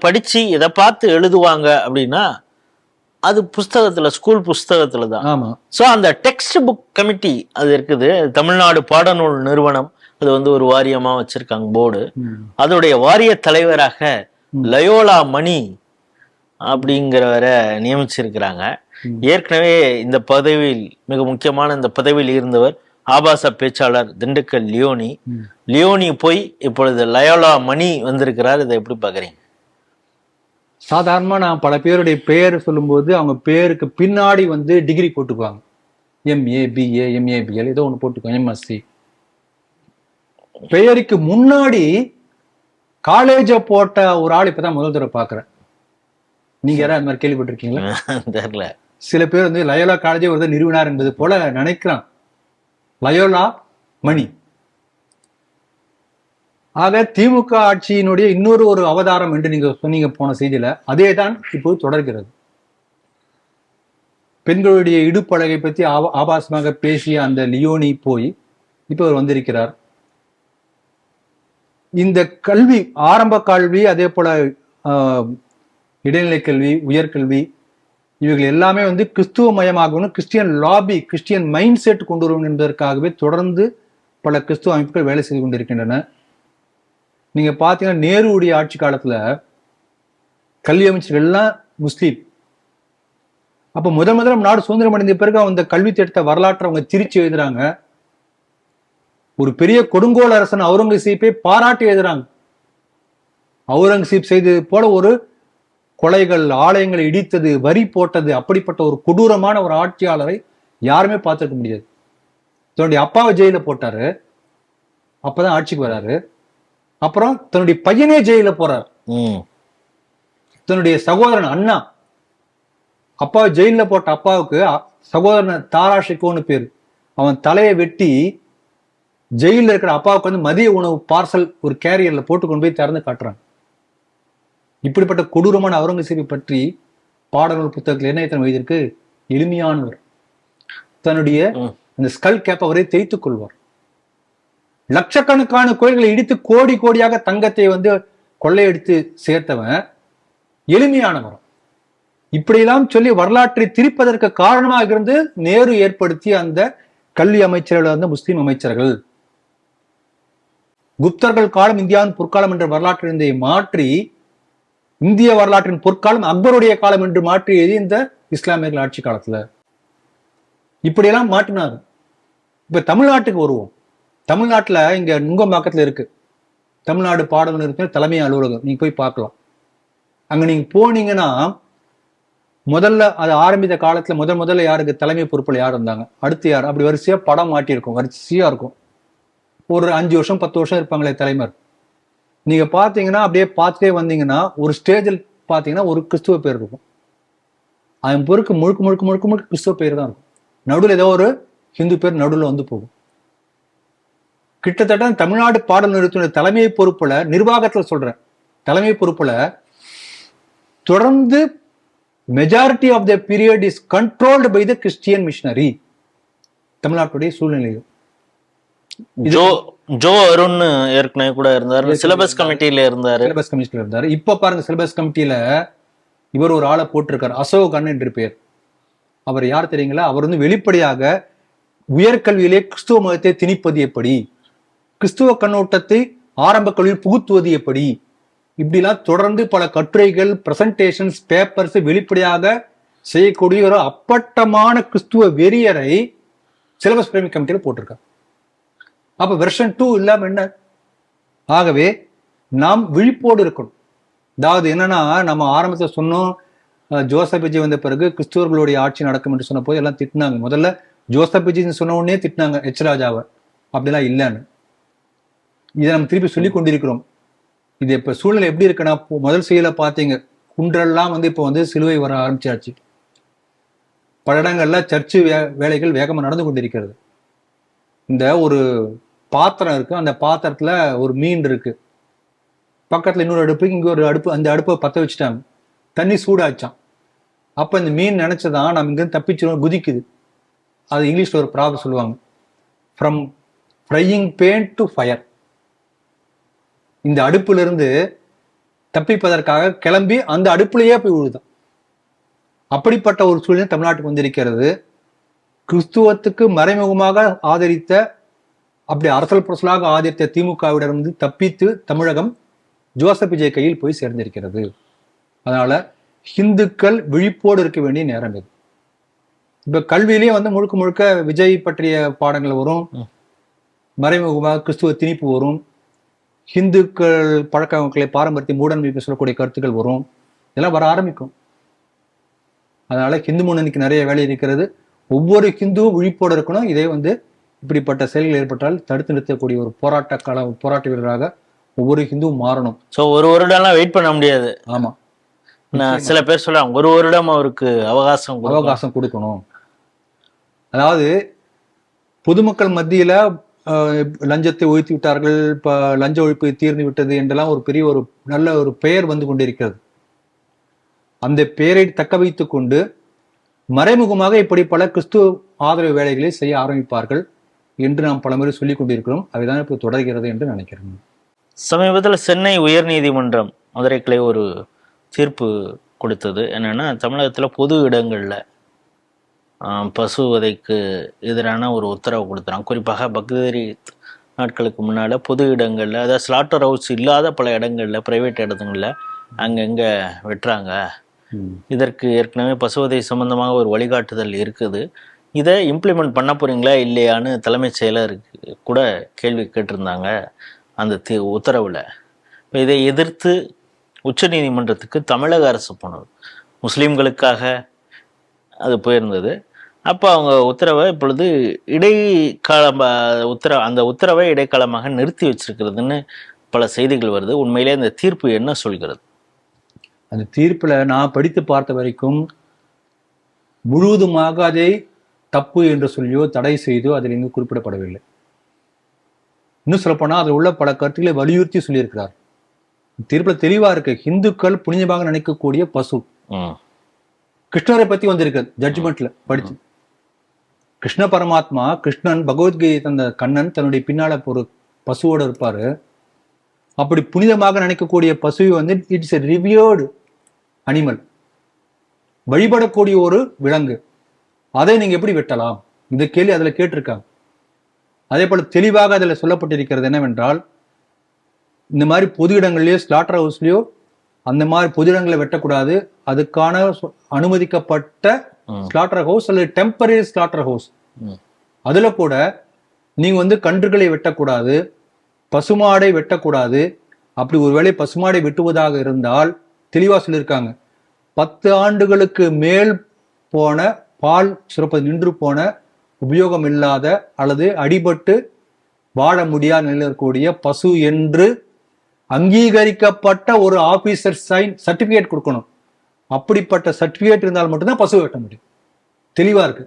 [SPEAKER 2] படிச்சு எதை பார்த்து எழுதுவாங்க அப்படின்னா அது புஸ்தகத்துல, ஸ்கூல் புஸ்தகத்துல தான்.
[SPEAKER 1] ஆமா.
[SPEAKER 2] சோ அந்த டெக்ஸ்ட் புக் கமிட்டி அது இருக்குது, தமிழ்நாடு பாடநூல் நிறுவனம், அது வந்து ஒரு வாரியமா வச்சிருக்காங்க, போர்டு. அதோடைய வாரிய தலைவராக லயோலா மணி அப்படிங்கிறவரை நியமிச்சிருக்கிறாங்க. ஏற்கனவே இந்த பதவியில், மிக முக்கியமான இந்த பதவியில் இருந்தவர் ஆபாச பேச்சாளர் திண்டுக்கல் லியோனி போய் இப்பொழுது லயோலா மணி வந்திருக்கிறார். இதை எப்படி பாக்குறீங்க?
[SPEAKER 1] சாதாரணமா நான் பல பேருடைய பெயர் சொல்லும்போது அவங்க பேருக்கு பின்னாடி வந்து degree போட்டுக்குவாங்க. MA, BA, MA, BL ஏதோ ஒன்று போட்டுக்குவாங்க, MSc. பெயருக்கு முன்னாடி காலேஜ போட்ட ஒரு ஆள் இப்பதான் முதல் தடவை பாக்குறேன். நீங்க யாராவது அந்த மாதிரி கேள்விப்பட்டிருக்கீங்களா?
[SPEAKER 2] தெரியல.
[SPEAKER 1] சில பேர் வந்து லயோலா காலேஜே ஒரு நிறுவனார் என்பது போல நினைக்கிறான். லயோலா மணி. ஆக திமுக ஆட்சியினுடைய இன்னொரு ஒரு அவதாரம் என்று நீங்க சொன்னீங்க போன செய்தியில, அதே தான் இப்போது தொடர்கிறது. பெண்களுடைய இடுப்பழகை பற்றி ஆபாசமாக பேசிய அந்த லியோனி போய் இப்ப அவர் வந்திருக்கிறார். இந்த கல்வி, ஆரம்ப கல்வி, அதே போல இடைநிலை கல்வி, உயர்கல்வி, இவைகள் எல்லாமே வந்து கிறிஸ்துவ மயமாகணும், Christian lobby, Christian mindset கொண்டு வருவோம் என்பதற்காகவே தொடர்ந்து பல கிறிஸ்துவ அமைப்புகள் வேலை செய்து கொண்டிருக்கின்றன. நீங்க பாத்தீங்கன்னா நேருடைய ஆட்சி காலத்துல கல்வி அமைச்சர்கள் எல்லாம் முஸ்லீம். அப்ப முதல்ல நாடு சுதந்திரம் அடைந்த பிறகு அந்த கல்வி திட்டத்தை வரலாற்றை அவங்க திரிச்சு எழுதுறாங்க. ஒரு பெரிய கொடுங்கோல் அரசன் அவுரங்கசீப்பை பாராட்டி எழுதுறாங்க. அவுரங்கசீப் செய்தது போல ஒரு கொலைகள், ஆலயங்களை இடித்தது, வரி போட்டது, அப்படிப்பட்ட ஒரு கொடூரமான ஒரு ஆட்சியாளரை யாருமே பார்த்துக்க முடியாது. தன்னுடைய அப்பாவை ஜெயில போட்டாரு, அப்பதான் ஆட்சிக்கு வராரு. அப்புறம் தன்னுடைய பையனே ஜெயில போறார். தன்னுடைய சகோதரன் அண்ணா, அப்பாவை ஜெயில போட்ட அப்பாவுக்கு சகோதரன் தாராஷிகோன்னு பேரு, அவன் தலையை வெட்டி ஜெயில இருக்கிற அப்பாவுக்கு வந்து மதிய உணவு பார்சல் ஒரு கேரியர்ல போட்டு கொண்டு போய் திறந்து காட்டுறாங்க. இப்படிப்பட்ட கொடூரமான அவுரங்கசீப்பை பற்றி பாடநூல் புத்தகத்தில் என்ன எத்தனை எழுதியிருக்கு? எளிமையானவர். தன்னுடைய அந்த ஸ்கல் கேப் அவரை தேய்த்துக் கொள்வார். லட்சக்கணக்கான கோயில்களை இடித்து கோடி கோடியாக தங்கத்தை வந்து கொள்ளையடித்து சேர்த்தவன் எளிமையானவர். இப்படியெல்லாம் சொல்லி வரலாற்றை திரிப்பதற்கு காரணமாக இருந்து நேரு ஏற்படுத்திய அந்த கல்வி அமைச்சர்கள் வந்து முஸ்லிம் அமைச்சர்கள். குப்தர்கள் காலம் இந்தியாவின் பொற்காலம் என்ற வரலாற்றை மாற்றி இந்திய வரலாற்றின் பொற்காலம் அக்பருடைய காலம் என்று மாற்றி எழுதி இந்த இஸ்லாமியர்கள் ஆட்சி காலத்துல இப்படியெல்லாம் மாற்றினார். இப்ப தமிழ்நாட்டுக்கு வருவோம். தமிழ்நாட்டுல இங்க நுங்கம்பாக்கத்துல இருக்கு தமிழ்நாடு பாடநூல் நிறுவன தலைமை அலுவலகம். நீங்க போய் பார்க்கலாம். அங்க நீங்க போனீங்கன்னா முதல்ல அது ஆரம்பித்த காலத்துல முதல்ல யாருக்கு தலைமை பொறுப்புல யார் இருந்தாங்க, அடுத்து யார், அப்படி வரிசையா படம் மாட்டியிருக்கும், வரிசையா இருக்கும். ஒரு 5 வருஷம் 10 வருஷம் இருப்பாங்களே தலைவர். நீங்க பாத்தீங்கன்னா அப்படியே பார்த்துட்டே வந்தீங்கன்னா ஒரு ஸ்டேஜில் பாத்தீங்கன்னா ஒரு கிறிஸ்துவ பேர் இருக்கும். அதன் பொறுக்கு முழுக்க முழுக்க முழுக்க முழுக்க கிறிஸ்துவ பேர் தான் இருக்கும். நடுவில் ஏதோ ஒரு ஹிந்து பேர் நடுவில் வந்து போகும். கிட்டத்தட்ட தமிழ்நாடு பாடல் நிறுவன தலைமை பொறுப்புல, நிர்வாகத்துல சொல்றேன், தலைமை பொறுப்புல தொடர்ந்து majority of the period is controlled by the Christian missionary. தமிழ்நாட்டுடைய சூழ்நிலையில்
[SPEAKER 2] ஜோ அருண் ஏற்கனவே கூட இருந்தாரு, சிலபஸ் கமிட்டியில இருந்தாரு.
[SPEAKER 1] இப்ப பாருங்க, சிலபஸ் கமிட்டியில இவர் ஒரு ஆளை போட்டிருக்காரு, அசோகன் என்று பேர். அவர் யார் தெரியுங்களா? அவர் வந்து வெளிப்படையாக உயர்கல்வியிலே கிறிஸ்துவ மதத்தை திணிப்பது எப்படி, கிறிஸ்துவ கண்ணோட்டத்தை ஆரம்ப கல்வியில் புகுத்துவது எப்படி, இப்படிலாம் தொடர்ந்து பல கட்டுரைகள், பிரசன்டேஷன்ஸ், பேப்பர்ஸ் வெளிப்படையாக செய்யக்கூடிய ஒரு அப்பட்டமான கிறிஸ்துவ வெறியரை சிலபஸ் பிரேமி கமிட்டியில போட்டிருக்காங்க. அப்ப வெர்ஷன் 2 இல்லாம என்ன? ஆகவே நாம் விழிப்போடு இருக்கணும். அதாவது என்னன்னா, நம்ம ஆரம்பத்தில் சொன்னோம், ஜோசப் விஜய் வந்த பிறகு கிறிஸ்துவர்களுடைய ஆட்சி நடக்கும் என்று சொன்ன போது எல்லாம் திட்டினாங்க. முதல்ல ஜோசப் விஜய் சொன்ன உடனே திட்டினாங்க எச் ராஜாவை, அப்படிலாம் இல்லைன்னு. இதை நம்ம திருப்பி சொல்லி கொண்டிருக்கிறோம். இது இப்ப சூழ்நிலை எப்படி இருக்குன்னா, முதல் செய்யல பாத்தீங்க, குன்றெல்லாம் வந்து இப்ப வந்து சிலுவை வர ஆரம்பிச்சாச்சு. பல இடங்கள்ல சர்ச்சு வேலைகள் வேகமா நடந்து கொண்டிருக்கிறது. இந்த ஒரு பாத்திரம் இருக்கு, அந்த பாத்திரத்துல ஒரு மீன் இருக்கு, பக்கத்துல இன்னொரு அடுப்பு, இங்க ஒரு அடுப்பு, அந்த அடுப்பை பத்த வச்சுட்டாங்க, தண்ணி சூடாச்சான். அப்ப இந்த மீன் நினைச்சதான் நம்ம இங்க தப்பிச்சிடும், குதிக்குது. அது இங்கிலீஷ்ல ஒரு ப்ராப்ளம் சொல்லுவாங்க, from frying pan to fire. இந்த அடுப்புல இருந்து தப்பிப்பதற்காக கிளம்பி அந்த அடுப்புலயே போய் விழுதான். அப்படிப்பட்ட ஒரு சூழ்நிலை தமிழ்நாட்டுக்கு வந்திருக்கிறது. கிறிஸ்துவத்துக்கு மறைமுகமாக ஆதரித்த, அப்படி அரசல் புரசலாக ஆதரித்த திமுகவிடமிருந்து தப்பித்து தமிழகம் ஜோசப் விஜய் கையில் போய் சேர்ந்திருக்கிறது. அதனால ஹிந்துக்கள் விழிப்போடு இருக்க வேண்டிய நேரம் இது. இப்ப கல்வியிலேயே வந்து முழுக்க முழுக்க விஜய் பற்றிய பாடங்கள் வரும், மறைமுகமாக கிறிஸ்துவ திணிப்பு வரும், ஹிந்துக்கள் பழக்க வழக்கங்களை பாரம்பரிய மூடநம்பிக்கை சொல்லக்கூடிய கருத்துக்கள் வரும், இதெல்லாம் வர ஆரம்பிக்கும். அதனால ஹிந்து முன்னணிக்கு நிறைய வேலை இருக்கிறது. ஒவ்வொரு ஹிந்துவும் விழிப்போடு இருக்கணும். இதே வந்து இப்படிப்பட்ட செயல்கள் ஏற்பட்டால் தடுத்து நிறுத்தக்கூடிய ஒரு போராட்ட வீரராக ஒவ்வொரு ஹிந்துவும் மாறணும்.
[SPEAKER 2] சோ ஒரு வருடம் வெயிட் பண்ண முடியாது.
[SPEAKER 1] ஆமா,
[SPEAKER 2] சில பேர் சொல்றாங்க 1 வருடம் அவருக்கு அவகாசம்
[SPEAKER 1] கொடுக்கணும். அதாவது பொதுமக்கள் மத்தியில லஞ்சத்தை ஒழித்து விட்டார்கள், இப்ப லஞ்ச ஒழிப்பு தீர்ந்து விட்டது என்றெல்லாம் ஒரு பெரிய ஒரு நல்ல ஒரு பெயர் வந்து கொண்டிருக்கிறது. அந்த பெயரை தக்க வைத்துக் கொண்டு மறைமுகமாக இப்படி பல கிறிஸ்துவ ஆதரவு வேலைகளை செய்ய ஆரம்பிப்பார்கள் என்று நாம் பலமுறை சொல்லிக் கொண்டிருக்கிறோம். அவைதான் இப்போ தொடர்கிறது என்று நினைக்கிறேன்.
[SPEAKER 2] சமீபத்தில் சென்னை உயர்நீதிமன்றம் மதுரை கிளை ஒரு தீர்ப்பு கொடுத்தது. என்னன்னா, தமிழகத்தில் பொது இடங்கள்ல பசு வதைக்கு எதிரான ஒரு உத்தரவு கொடுத்துறாங்க. குறிப்பாக பக்ரீத் நாட்களுக்கு முன்னால பொது இடங்கள்ல, அதாவது ஸ்லாட்டர் ஹவுஸ் இல்லாத பல இடங்கள்ல, பிரைவேட் இடங்கள்ல அங்கங்க வெட்டுறாங்க. இதற்கு ஏற்கனவே பசுவதை சம்பந்தமாக ஒரு வழிகாட்டுதல் இருக்குது. இதை இம்ப்ளிமெண்ட் பண்ண போறீங்களா இல்லையான்னு தலைமைச் செயலருக்கு கூட கேள்வி கேட்டிருந்தாங்க அந்த உத்தரவில். இப்போ இதை எதிர்த்து உச்சநீதிமன்றத்துக்கு தமிழக அரசு போனது, முஸ்லீம்களுக்காக அது போயிருந்தது. அப்போ அவங்க உத்தரவை இப்பொழுது அந்த உத்தரவை இடைக்காலமாக நிறுத்தி வச்சிருக்கிறதுன்னு பல செய்திகள் வருது. உண்மையிலே அந்த தீர்ப்பு என்ன சொல்கிறது?
[SPEAKER 1] அந்த தீர்ப்புல நான் படித்து பார்த்த வரைக்கும் முழுவதுமாக அதை தப்பு என்று சொல்லியோ தடை செய்தோ அதில் இங்கு குறிப்பிடப்படவில்லை. இன்னும் சொல்லப்போனா அதில் உள்ள பல கருத்துக்களை வலியுறுத்தி சொல்லியிருக்கிறார். தீர்ப்புல தெளிவா இருக்கு. இந்துக்கள் புனிதமாக நினைக்கக்கூடிய பசு. கிருஷ்ணரை பத்தி வந்திருக்கு ஜட்ஜ்மெண்ட்ல படிச்சு. கிருஷ்ண பரமாத்மா, கிருஷ்ணன் பகவத்கீதை தந்த கண்ணன் தன்னுடைய பின்னால ஒரு பசுவோடு இருப்பாரு. அப்படி புனிதமாக நினைக்கக்கூடிய பசுவை வந்து இட்ஸ் எ ரிவியர்டு அனிமல், வழிபடக்கூடிய ஒரு விலங்கு. அதை நீங்க எப்படி வெட்டலாம்? இந்த கேள்வி அதுல கேட்டிருக்காங்க. அதே போல தெளிவாக அதுல சொல்லப்பட்டிருக்கிறது என்னவென்றால், இந்த மாதிரி பொது இடங்கள்லயோ ஸ்லாட்டர் ஹவுஸ்லயோ அந்த மாதிரி பொது இடங்களை வெட்டக்கூடாது. அதுக்கான அனுமதிக்கப்பட்ட ஸ்லாட்டர் ஹவுஸ் அல்லது டெம்பரரி ஸ்லாட்டர் ஹவுஸ், அதுல கூட நீங்க வந்து கன்றுகளை வெட்டக்கூடாது, பசுமாடை வெட்டக்கூடாது. அப்படி ஒருவேளை பசுமாடை வெட்டுவதாக இருந்தால் தெளிவா சொல்லியிருக்காங்க, 10 ஆண்டுகளுக்கு மேல் போன பால் சுரப்பது நின்று போன, உபயோகம் இல்லாத அல்லது அடிபட்டு வாழ முடியாத நிலையில் இருக்கக்கூடிய பசு என்று அங்கீகரிக்கப்பட்ட ஒரு ஆபீசர் சைன் சர்டிபிகேட் கொடுக்கணும். அப்படிப்பட்ட சர்டிபிகேட் இருந்தால் மட்டும்தான் பசு வெட்ட முடியும். தெளிவா இருக்கு.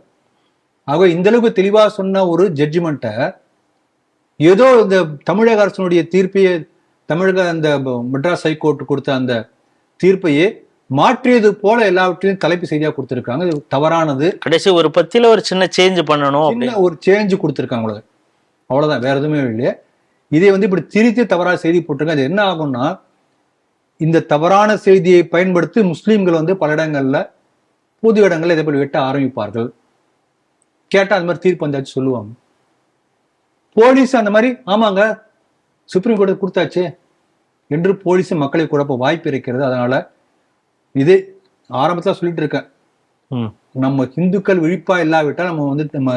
[SPEAKER 1] ஆக இந்த அளவுக்கு தெளிவா சொன்ன ஒரு ஜட்ஜ்மெண்ட்டை ஏதோ இந்த தமிழக அரசனுடைய தீர்ப்பையே, தமிழக அந்த மெட்ராஸ் ஹைகோர்ட் கொடுத்த அந்த தீர்ப்பையே மாற்றியது போல எல்லாவற்றையும் தலைப்பு செய்தியா கொடுத்திருக்காங்க. இது தவறானது.
[SPEAKER 2] கடைசி ஒரு பத்தியில ஒரு சின்ன சேஞ்ச் பண்ணணும்,
[SPEAKER 1] ஒரு சேஞ்ச் கொடுத்திருக்காங்க, அவ்வளவுதான், வேற எதுவுமே இல்லையே. இதை வந்து இப்படி திரித்து தவறான செய்தி போட்டிருக்காங்க. அது என்ன ஆகும்னா, இந்த தவறான செய்தியை பயன்படுத்தி முஸ்லீம்கள் வந்து பல இடங்கள்ல பொது இடங்கள்ல இதே போல வெட்ட ஆரம்பிப்பார்கள். கேட்டா அந்த மாதிரி தீர்ப்பு வந்தாச்சு சொல்லுவாங்க. போலீஸ் அந்த மாதிரி ஆமாங்க சுப்ரீம் கோர்ட்டு கொடுத்தாச்சு என்று போலீஸ் மக்களை குழப்ப வாய்ப்பு இருக்கிறது. அதனால இது ஆரம்பத்துல சொல்லிட்டு இருக்கேன், நம்ம இந்துக்கள் விழிப்பா இல்லாவிட்டா நம்ம வந்து நம்ம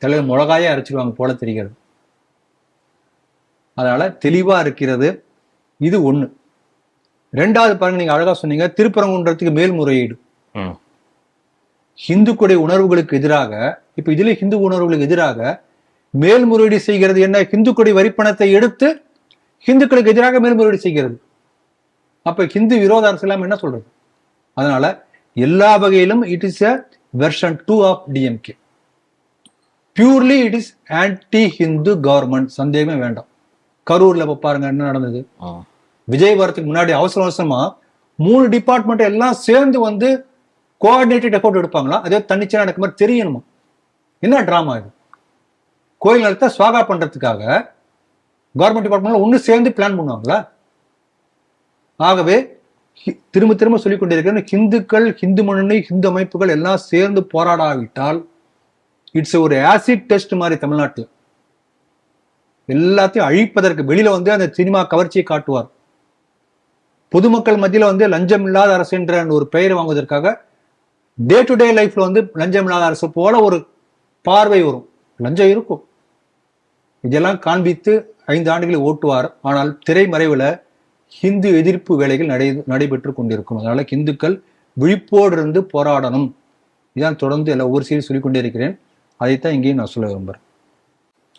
[SPEAKER 1] தலையில மிளகாயே அரைச்சிடுவாங்க போல தெரிகிறது. அதனால தெளிவா இருக்கிறது. இது ஒண்ணு. 2வது பாருங்க, நீங்க அழகா சொன்னீங்க, திருப்பரங்குன்றத்துக்கு மேல்முறையீடு. இந்துக்களுடைய உணர்வுகளுக்கு எதிராக, இப்ப இதுல இந்து உணர்வுகளுக்கு எதிராக மேல்முறையீடு செய்கிறது என்ன? இந்துக்களுடைய வரிப்பணத்தை எடுத்து இந்துக்களுக்கு எதிராக மேல்முறையீடு செய்கிறது. அப்ப ஹிந்து விரோத அரசு எல்லாம் என்ன சொல்றது? அதனால எல்லா வகையிலும் it is a version 2 of DMK. Purely it is anti Hindu government, சந்தேகமே வேண்டாம். கரூர்ல பாருங்க என்ன நடந்தது. விஜய் வரத்துக்கு முன்னாடி அவசரமா 3 டிபார்ட்மெண்ட் எல்லாம் சேர்ந்து வந்து கோஆர்டினேட்டட் எஃபோர்ட் எடுப்பாங்களா? அதே தன்னிச்சையா நடக்க மாதிரி தெரியணுமா? என்ன டிராமா இது? கோயில் நிலத்தை ஸ்வாகா பண்றதுக்காக கவர்மெண்ட் டிபார்ட்மெண்ட்ல ஒண்ணு சேர்ந்து பிளான் பண்ணுவாங்களா? ஆகவே திரும்ப திரும்ப சொல்லிக் கொண்டிருக்கிறேன், ஹிந்துக்கள், ஹிந்து முன்னணி, ஹிந்து அமைப்புகள் எல்லாம் சேர்ந்து போராடாவிட்டால் இட்ஸ் ஒரு ஆசிட் டெஸ்ட் மாதிரி தமிழ்நாட்டில் எல்லாத்தையும் அழிப்பதற்கு வெளியில வந்து அந்த சினிமா கவர்ச்சியை காட்டுவார். பொதுமக்கள் மத்தியில வந்து லஞ்சம் இல்லாத அரசு என்ற ஒரு பெயரை வாங்குவதற்காக டே டு டே லைஃப்ல வந்து லஞ்சம் இல்லாத அரசு போல ஒரு பார்வை வரும். லஞ்சம் இருக்கும், இதெல்லாம் காண்பித்து 5 ஆண்டுகளை ஓட்டுவார். ஆனால் திரைமறைவுல ஹிந்து எதிர்ப்பு வேலைகள் நடைபெற்று கொண்டிருக்கும். அதனால ஹிந்துக்கள் விழிப்போடு இருந்து போராடணும். இதான் தொடர்ந்து எல்லா ஒவ்வொரு செய்தி சொல்லிக் கொண்டே இருக்கிறேன். அதைத்தான் இங்கேயும் நான் சொல்ல விரும்புறேன்.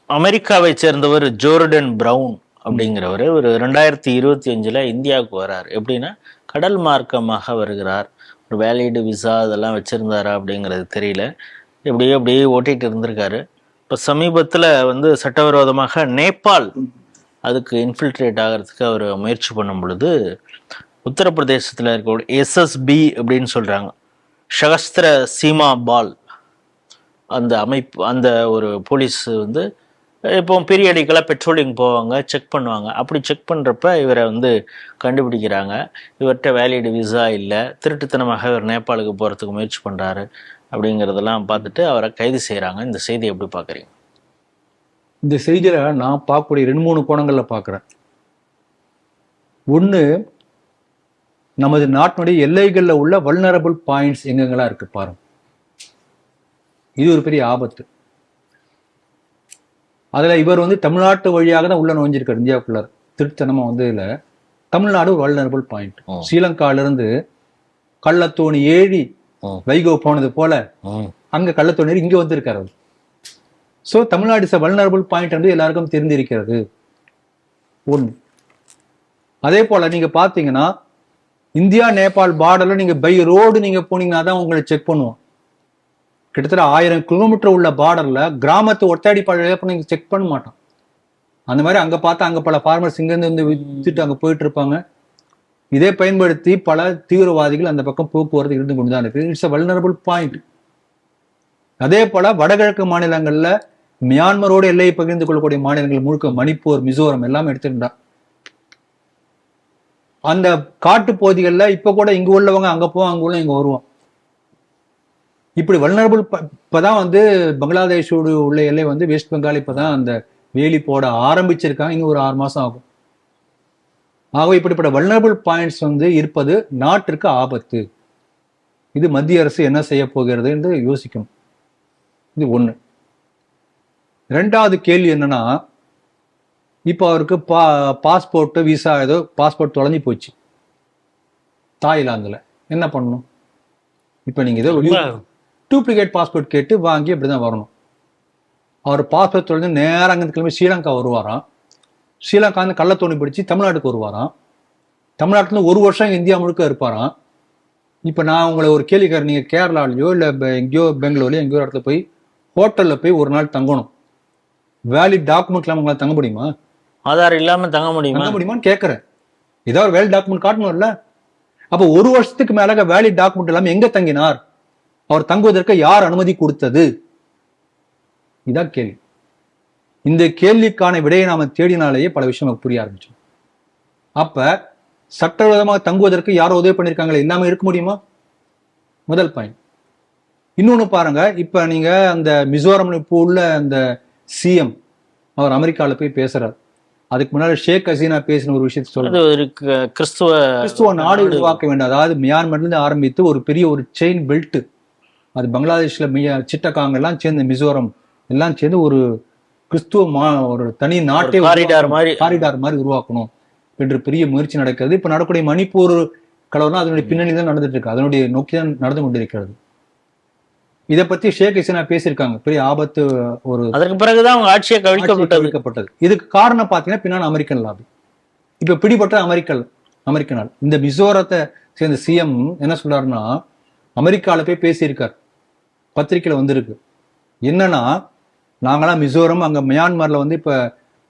[SPEAKER 2] அமெரிக்காவை சேர்ந்தவர் ஜோர்டன் பிரவுன் அப்படிங்கிறவர் ஒரு 2025 இந்தியாவுக்கு வர்றாரு. எப்படின்னா, கடல் மார்க்கமாக வருகிறார். ஒரு வேலிடு விசா இதெல்லாம் வச்சுருந்தாரா அப்படிங்கிறது தெரியல. அப்படியே ஓட்டிகிட்டு இருந்திருக்காரு. இப்போ சமீபத்தில் வந்து சட்டவிரோதமாக நேபாள் அதுக்கு இன்ஃபில்ட்ரேட் ஆகிறதுக்கு அவர் முயற்சி பண்ணும் பொழுது உத்தரப்பிரதேசத்தில் இருக்க எஸ்எஸ்பி அப்படின்னு சொல்கிறாங்க, சகஸ்திர சீமா பால், அந்த அமைப்பு, அந்த ஒரு போலீஸ் வந்து இப்போ பீரியடிக்கெல்லாம் பெட்ரோலிங் போவாங்க, செக் பண்ணுவாங்க. அப்படி செக் பண்ணுறப்ப இவரை வந்து கண்டுபிடிக்கிறாங்க. இவர்கிட்ட வேலிடு விசா இல்லை, திருட்டுத்தனமாக இவர் நேபாளுக்கு போகிறதுக்கு முயற்சி பண்ணுறாரு அப்படிங்கிறதெல்லாம் பார்த்துட்டு அவரை கைது செய்கிறாங்க. இந்த செய்தி எப்படி பார்க்குறீங்க?
[SPEAKER 1] இந்த செய்தியில நான் பார்க்கக்கூடிய 2-3 கோணங்கள்ல பார்க்குறேன். ஒன்று, நமது நாட்டினுடைய எல்லைகளில் உள்ள வல்னரபிள் பாயிண்ட்ஸ் எங்கெங்கெல்லாம் இருக்கு பாருங்க. இது ஒரு பெரிய ஆபத்து. அதுல இவர் வந்து தமிழ்நாட்டு வழியாக தான் உள்ள நுழைஞ்சிருக்காரு இந்தியாவுக்குள்ள. திருத்தனமா வந்து இல்ல, தமிழ்நாடு ஒரு வல்னரபிள் பாயிண்ட். ஸ்ரீலங்கால இருந்து கள்ளத்தோணி ஏழி வைகோ போனது போல அங்க கள்ளத்தோணி இங்க வந்திருக்காரு அவர். So Tamil Nadu is vulnerable point வந்து எல்லாருக்கும் தெரிந்திருக்கிறது. ஒன்று. அதே போல நீங்க பாத்தீங்கன்னா இந்தியா நேபாள் பார்டர்ல நீங்க பை ரோடு நீங்க போனீங்கன்னா தான் உங்களை செக் பண்ணுவோம். கிட்டத்தட்ட 1000 கிலோமீட்டர் உள்ள பார்டர்ல கிராமத்து ஒத்தடி பழைய நீங்க செக் பண்ண மாட்டோம். அந்த மாதிரி அங்க பார்த்தா அங்க பல ஃபார்மர்ஸ் இங்கிருந்து வந்து வித்துட்டு அங்க போயிட்டு இருப்பாங்க. இதை பயன்படுத்தி பல தீவிரவாதிகள் அந்த பக்கம் போக்குவரத்து இருந்து கொண்டுதான் இருக்கு. It's a vulnerable point. அதே போல வடகிழக்கு மாநிலங்கள்ல மியான்மரோடு எல்லையை பகிர்ந்து கொள்ளக்கூடிய மாநிலங்கள் முழுக்க மணிப்பூர், மிசோரம் எல்லாம் எடுத்துக்கிட்டா அந்த காட்டு பகுதிகள்ல இப்ப கூட இங்க உள்ளவங்க அங்க போவோம், அங்க உள்ள இங்க வருவோம். இப்படி வல்னரபிள் இப்பதான் வந்து பங்களாதேஷோடு உள்ள எல்லை வந்து வெஸ்ட் பெங்கால் இப்பதான் அந்த வேலி போட ஆரம்பிச்சிருக்காங்க. இன்னும் ஒரு 6 மாசம் ஆகும். ஆக இப்படிப்பட்ட வல்னரபிள் பாயிண்ட்ஸ் வந்து இருப்பது நாட்டிற்கு ஆபத்து. இது மத்திய அரசு என்ன செய்ய போகிறது என்று யோசிக்கணும். இது ஒண்ணு. 2வது கேள்வி என்னன்னா, இப்போ அவருக்கு பாஸ்போர்ட் விசா ஏதோ பாஸ்போர்ட் தொலைஞ்சி போச்சு தாய்லாந்துல, என்ன பண்ணணும்? இப்ப நீங்க ஏதோ டூப்ளிகேட் பாஸ்போர்ட் கேட்டு வாங்கி அப்படிதான் வரணும். அவர் பாஸ்போர்ட் தொலைஞ்சு நேரம் அங்கிருந்து கிளம்பி ஸ்ரீலங்கா வருவாராம். ஸ்ரீலங்கா வந்து கள்ளத்தோணி பிடிச்சி தமிழ்நாட்டுக்கு வருவாராம். தமிழ்நாட்டுல 1 வருஷம் இந்தியா முழுக்க இருப்பாராம். இப்ப நான் உங்களை ஒரு கேள்வி கேட்கிறேன், நீங்க கேரளாலயோ இல்ல எங்கேயோ பெங்களூர்லயோ எங்கேயோ இடத்துல போய் ஹோட்டல்ல போய் ஒரு நாள் தங்கணும். வேலிட் டாக்குமெண்ட் இல்லாம உங்களால தங்க முடியுமா?
[SPEAKER 2] ஆதார் இல்லாம தங்க முடியுமான்னு
[SPEAKER 1] கேட்கிறேன். ஏதாவது ஒரு வேலிட் டாக்குமெண்ட் காட்டணும்ல. அப்ப 1 வருஷத்துக்கு மேல வேலிட் டாக்குமெண்ட் இல்லாம எங்க தங்கினார்? அவர் தங்குவதற்கு யார் அனுமதி கொடுத்தது? இதான் கேள்வி. இந்த கேள்விக்கான விடையை நாம தேடினாலேயே பல விஷயம் நமக்கு புரிய ஆரம்பிச்சோம். அப்ப சட்டவிரோதமாக தங்குவதற்கு யாரோ உதவி பண்ணிருக்காங்களே, இல்லாம இருக்க முடியுமா? முதல் பாயிண்ட். இன்னொன்னு பாருங்க, இப்ப நீங்க அந்த மிசோரம் இப்போ உள்ள அந்த சிஎம் அவர் அமெரிக்கால போய் பேசுறாரு. அதுக்கு முன்னாடி ஷேக் ஹசீனா பேசின ஒரு விஷயத்தை சொல்றது, கிறிஸ்துவ நாடு உருவாக்க வேண்டும். அதாவது மியான்மர்ல இருந்து ஆரம்பித்து ஒரு பெரிய ஒரு செயின் பெல்ட், அது பங்களாதேஷ்ல சிட்டகாங் எல்லாம் சேர்ந்து மிசோரம் எல்லாம் சேர்ந்து ஒரு கிறிஸ்துவ ஒரு தனி நாட்டை காரிடார் மாதிரி உருவாக்கணும் என்று பெரிய முயற்சி நடக்கிறது. இப்ப நடக்கூடிய மணிப்பூர் கலவரம் அதனுடைய பின்னணி தான் நடந்துட்டு இருக்கு, அதனுடைய நோக்கி தான் நடந்து கொண்டிருக்கிறது. இதை பத்தி ஷேக் ஹசீனா பேசியிருக்காங்க. பெரிய ஆபத்து. ஒரு
[SPEAKER 2] அதற்கு பிறகுதான் அவங்க ஆட்சியை கவிழ்க்கப்பட்டது.
[SPEAKER 1] இதுக்கு காரணம் பாத்தீங்கன்னா பின்னாடி அமெரிக்கன் லாபி. இப்ப பிடிபட்ட அமெரிக்கன் ஆள். இந்த மிசோரத்தை சேர்ந்த சிஎம் என்ன சொல்றாருன்னா, அமெரிக்கால போய் பேசியிருக்கார், பத்திரிகையில வந்திருக்கு. என்னன்னா, நாங்களாம் மிசோரம் அங்க மியான்மர்ல வந்து இப்ப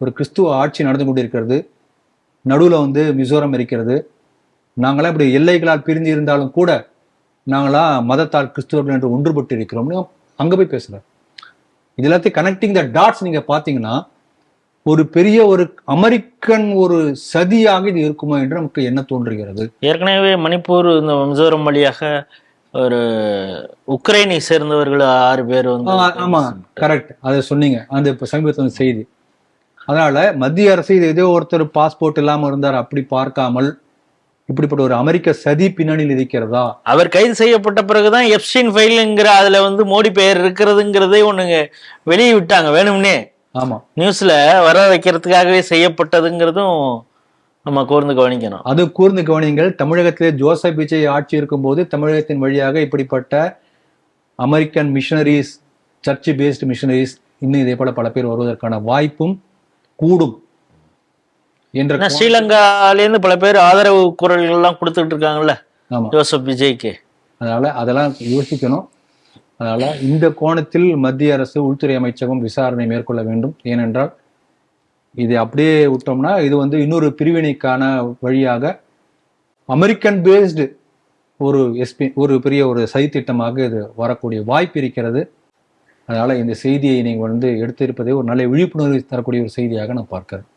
[SPEAKER 1] ஒரு கிறிஸ்துவ ஆட்சி நடந்து கொண்டிருக்கிறது, நடுவுல வந்து மிசோரம் இருக்கிறது. நாங்களாம் இப்படி எல்லைகளால் பிரிந்து இருந்தாலும் கூட நாங்களா மதத்தால் கிறிஸ்துவர்கள் என்று ஒன்றுபட்டு இருக்கிறோம் அங்க போய் பேசுறாரு. இது எல்லாத்தையும் கனெக்டிங் த டாட்ஸ் நீங்க பாத்தீங்கன்னா ஒரு பெரிய ஒரு அமெரிக்கன் ஒரு சதியாக இது இருக்குமா என்று நமக்கு என்ன தோன்றுகிறது.
[SPEAKER 2] ஏற்கனவே மணிப்பூர் இந்த மிசோரம் வழியாக ஒரு உக்ரைனை சேர்ந்தவர்கள் 6 பேர் வந்து.
[SPEAKER 1] ஆமா, கரெக்ட், அதை சொன்னீங்க. அந்த இப்ப சமீபத்தில் செய்தி. அதனால மத்திய அரசு இது ஏதோ ஒருத்தர் பாஸ்போர்ட் இல்லாம இருந்தார் அப்படி பார்க்காமல் இப்படிப்பட்ட ஒரு அமெரிக்க சதி பின்னணியில் இருக்கிறதா?
[SPEAKER 2] அவர் கைது செய்யப்பட்ட பிறகுதான் எப்ஸ்டீன் ஃபைல்ங்கிற அதுல வந்து மோடி பெயர் இருக்கிறதுங்கிறதே ஒண்ணுங்க வெளியே விட்டாங்க வேணும்னே.
[SPEAKER 1] ஆமா,
[SPEAKER 2] நியூஸ்ல வர வைக்கிறதுக்காகவே செய்யப்பட்டதுங்கிறதும் நம்ம கூர்ந்து கவனிக்கணும்.
[SPEAKER 1] அது கூர்ந்து கவனிங்கள். தமிழகத்திலே ஜோசப் விஜய் ஆட்சி இருக்கும் போது தமிழகத்தின் வழியாக இப்படிப்பட்ட American missionaries, church based missionaries இன்னும் இதே போல பல பேர் வருவதற்கான வாய்ப்பும் கூடும். என்ற
[SPEAKER 2] ஏன்னா ஸ்ரீலங்காலேருந்து பல பேர் ஆதரவு குரல்கள் எல்லாம் கொடுத்துட்டு இருக்காங்கல்ல
[SPEAKER 1] ஆமா.
[SPEAKER 2] ஜோசப் விஜய்க்கு.
[SPEAKER 1] அதனால அதெல்லாம் யோசிக்கணும். அதனால இந்த கோணத்தில் மத்திய அரசு உள்துறை அமைச்சகம் விசாரணை மேற்கொள்ள வேண்டும். ஏனென்றால் இது அப்படியே விட்டோம்னா இது வந்து இன்னொரு பிரிவினைக்கான வழியாக அமெரிக்கன் பேஸ்டு ஒரு பெரிய ஒரு சதித்திட்டமாக இது வரக்கூடிய வாய்ப்பு இருக்கிறது. அதனால இந்த செய்தியை நீங்க வந்து எடுத்திருப்பதே ஒரு நல்ல விழிப்புணர்வு தரக்கூடிய ஒரு செய்தியாக நான் பார்க்கிறேன்.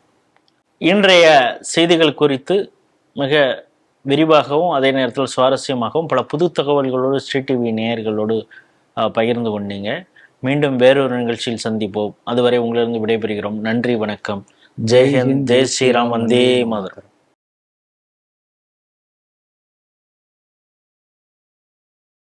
[SPEAKER 2] இன்றைய செய்திகள் குறித்து மிக விரிவாகவும் அதே நேரத்தில் சுவாரஸ்யமாகவும் பல புது தகவல்களோடு ஸ்ரீ டிவி நேயர்களோடு பகிர்ந்து கொண்டீங்க. மீண்டும் வேறொரு நிகழ்ச்சியில் சந்திப்போம். அதுவரை உங்களிருந்து விடைபெறுகிறோம். நன்றி, வணக்கம். ஜெய் ஹிந்த், ஜெய் ஸ்ரீராம், வந்தே மாதரம்.